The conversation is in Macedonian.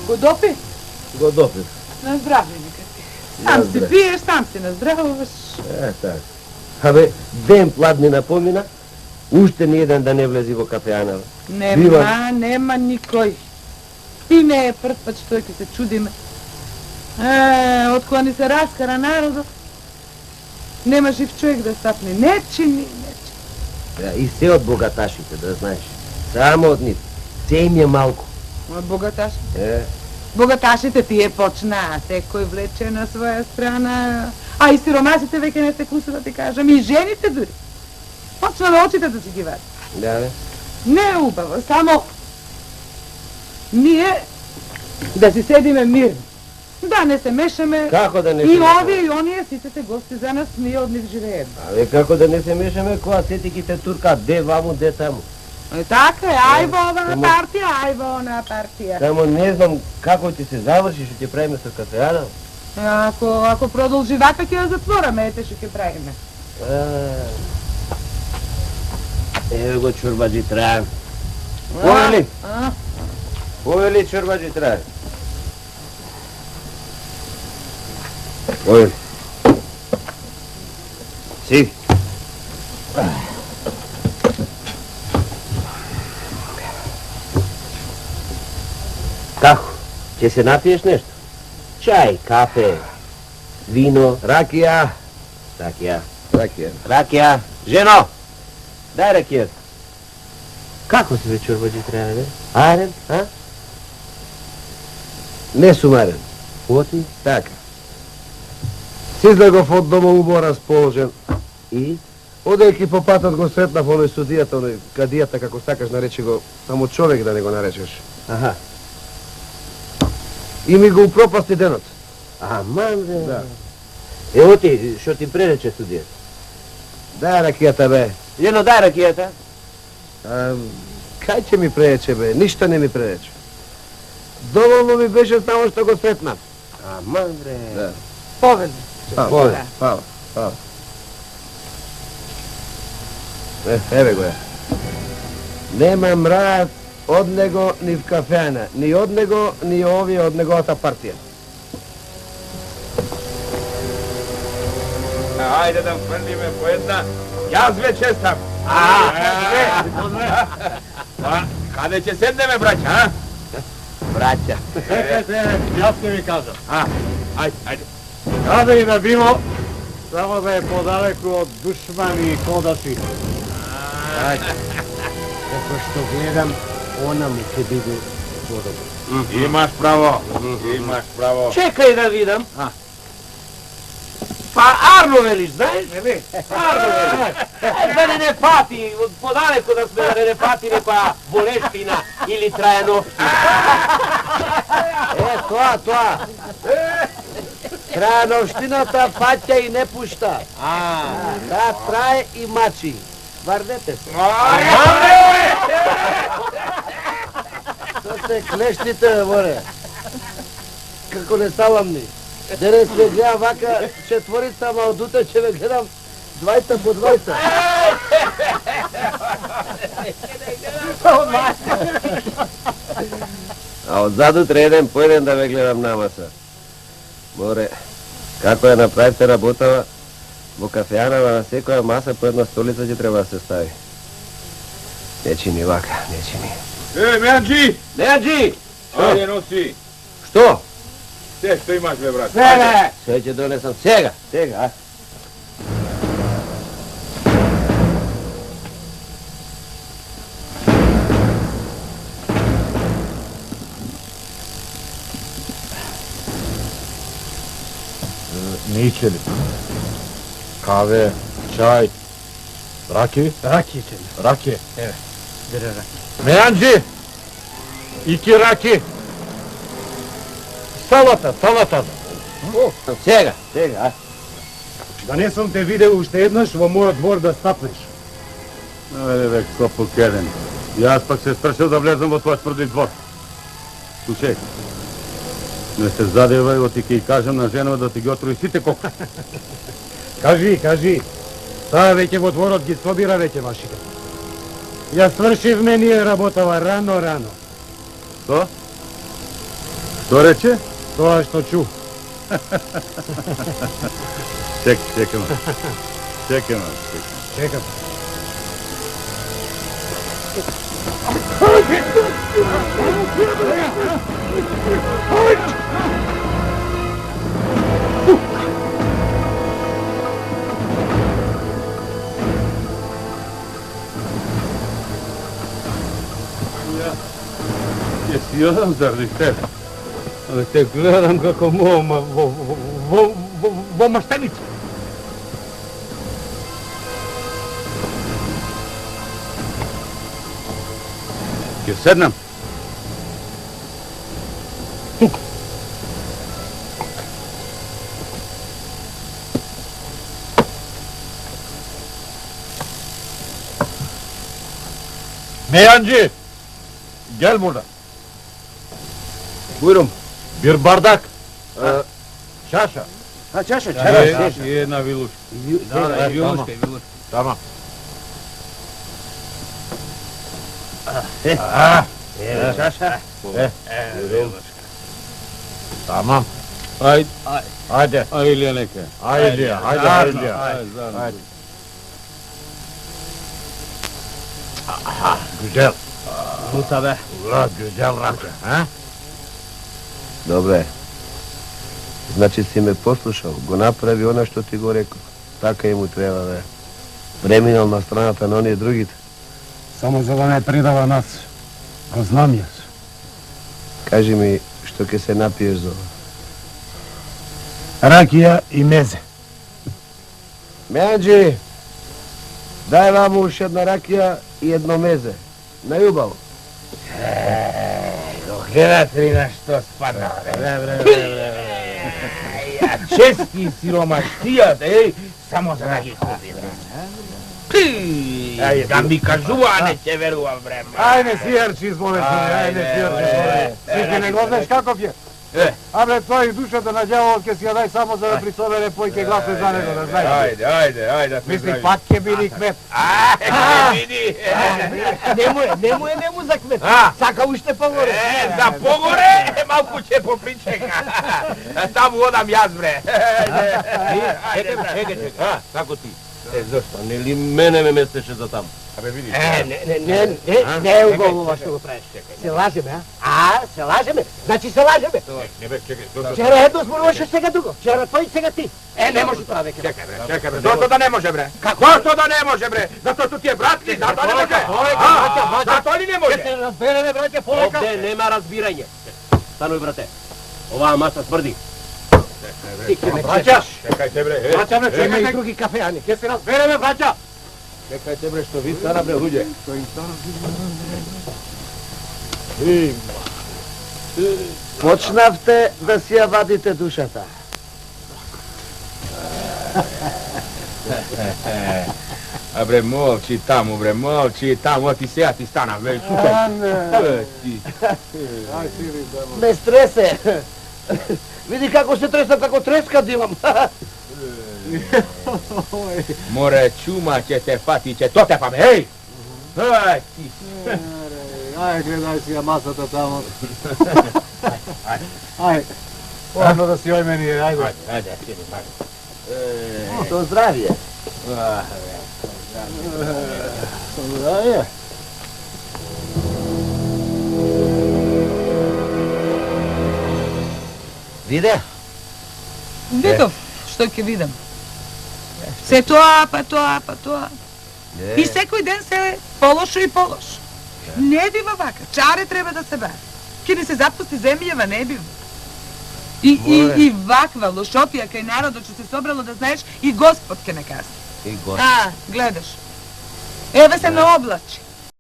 Го допи? Го допив. На здраве, нека ти. Сам си пиеш, сам си наздравуваш. Така. Абе, ден пладнина помина, уште ни еден да не влези во кафеана. Нема никој. И не е прв пат што ќе се чудиме. Од кога ни се раскара народот, нема жив човек да стапне. Не чини. И се од богаташите, да знаеш. Само од нив. Се им е малку. Од богаташите? Богаташите тие почнаа, секој влече на своја страна, а и сиромасите веќе не се кусува, да ти кажам, и жените дури. Почна да очите да си ги вади. Да, бе. Не е убаво, само ние да си седиме мирно. Да не се мешаме. Како да не се и мешаме? овие и оние сите гости за нас, ние од нив живееме. Абе, како да не се мешаме, кога сети ги те турка, де ваму, де таму. Така е, ај во оваа партија, ај во онаа партија. Само не знам како ќе се заврши, што ќе правиме со кафеана. Ако продолжи вака, ќе ја затвораме, ете што ќе правиме. Ево го чорбаджи Трајан. Повели? Повели чорбаджи Трајан. Повели. Сиди. Како? Ќе се напиеш нешто? Чај, кафе, вино, ракија. Ракија. Жено! Дај ракијата. Како си бе чорбаджи Трајан, бе? Арен, а? Не сум арен. Оти? Така. Сизлегов од дома убаво расположен. И? Одејќи по патот го сретнав оној судијата, оној кадијата, како сакаш наречи го, само човек да не го наречеш. Аха. И ми го упропасти денот. Аман, бе. Да. Ево ти, што ти пререче судијата? Дај ракијата, бе. Жено, дај ракијата. Кај ќе ми пререче, бе? Ништо не ми пререче. Доволно ми беше само што го сретнав. Аман, бре. Да. Повели. Фала. Еве го е. Нема мраат од него ни в кафеана, ни од него, ни овие од неговата партија. Ајде да фрлиме по една. Јас веќе сам. Каде ќе седнеме, браќа, а? Браќа. Јас ќе ви кажам. Ајде. Каде и да било, само да е подалеку од душмани и кодаши. Како што гледам, она му ќе биде подобро. Имаш право. Чекај да видам. Па Арно велиш, знаеш? Арно велиш. Да не фати, подалеку да сме да не фати некоја болештина или Трајановщина. Тоа. Трајановштината фаќа и не пушта. Да трае и мачи. Вардете се. Тоа се клештите, море. Како не саламни. Денес ме гледам вака четворица, ама од утре ќе ме гледам 20 по 20. А одзад утре еден по еден да ме гледам намаса. Море, како ја направите работава, во кафеанава на секоја маса по една столица ќе треба да се стави. Не чини вака, не чини. Меанджи! Неаджи! Ајде носи. Што? Се што имаш, бе, брат. Се ќе донесам сега, а? Не ичели. Каве, чај, раки? Раки ќе ми. Раки. Еве, бере раки. Меанджи! И кираки. Салата. Сега, а? Да не сум те видел уште еднаш во мојот двор да стапнеш. Бе, копо келен. Јас пак се страшил да влезам во твојот тврди двор. Слушај, не се задевај, оти ќе и кажам на жена да ти ги отруи сите кока. Кажи. Таа веќе во дворот ги собира веќе машите. Ја свршивме ние работава рано. Што? Што рече? Тоа што чу. Чекам. Ќе си јадам заради тебе. Але те гледам како мома во маштеница. Ќе седнам. Тук. Мејанџи, гел бурда. Buyurun. Bir bardak. Çaşa. Ha çaša. И една вилушка. Вилушка. Tamam. Čaša. Tamam. Ajde. Hadi. A Ilija neke. Haydi. Ajde. Güzel. Puta be. Ula, güzel rakı. Ha? Добре. Значи си ме послушал, го направи она што ти го реков. Така и му треба да е. Преминал на страната на оние другите. Само за да не предава нас. Го знам јас. Кажи ми што ќе се напиеш за ова. Ракија и мезе. Меанџи, дај ваму уште една ракија и едно мезе. Најубаво. Гледате ли на што спадна, бре? Ја чески сиромаштијата, само за да ги купи, бре. Да ми кажува, а не ќе верувам, бре. Ајде, сијарчи измоле се, Ти ќе не го знаеш каков е? Абре, тој душата на ѓаволот ќе си ја дај само за да присобере појке гласне за него, да знаеш. Ајде. Мисли, пак ќе биде кмет. Види. Нему за кмет. Сака уште погоре. За погоре, малку ќе попричека. Таму одам јас, бре. Чекай. Како ти? Зошто? Нели мене ме местеше за таму? Абе, види. Не е уголува што го правиш. Се лажеме, а? Се лажеме? Значи се лажеме. Не бе, чекай. Вчера едно зборуваше, сега друго. Вчера тој, сега ти. Не може тоа веќе. Чекай, бре. Зошто да не може, бре? Како? Зошто да не може, бре? Затоа што ти е брат ли? Затоа не може? Затоа ли не може? Ќе се разбереме, браќе, полека. Овде нема разбирање. Стануј, брате. Оваа маса тврди. Ти ќе ме Браќа, Чекајте, бре. браќа, ме Има и чекај. други кафеани. Ќе се разбереме, браќа. Чекајте, бре, што ви стана, бре, луѓе. Почнавте да си ја вадите душата. А бре, молчи таму, бре, молчи таму, ти сега ти стана, бре, чукај. Ти. Ме стресе. Види како се тресам, како треска димам. Море, чума ќе те фати, ќе то те фаме, еј! Ај, ти. Ај, гледај си ја масата тамо. Ај, ладно да си ојме ние, ајде. Ајде, Со здравје. Здравје. Виде? Видов, што ќе видам. Се тоа, па тоа. И секој ден се полошо и полошо. Не бива вака, чаре треба да се бара. Ке ни се запусти земјава, не бива. И ваква лошопија кај народот што се собрало, да знаеш, и Господ ке не каза. И го. Гледаш. Еве се не облачи.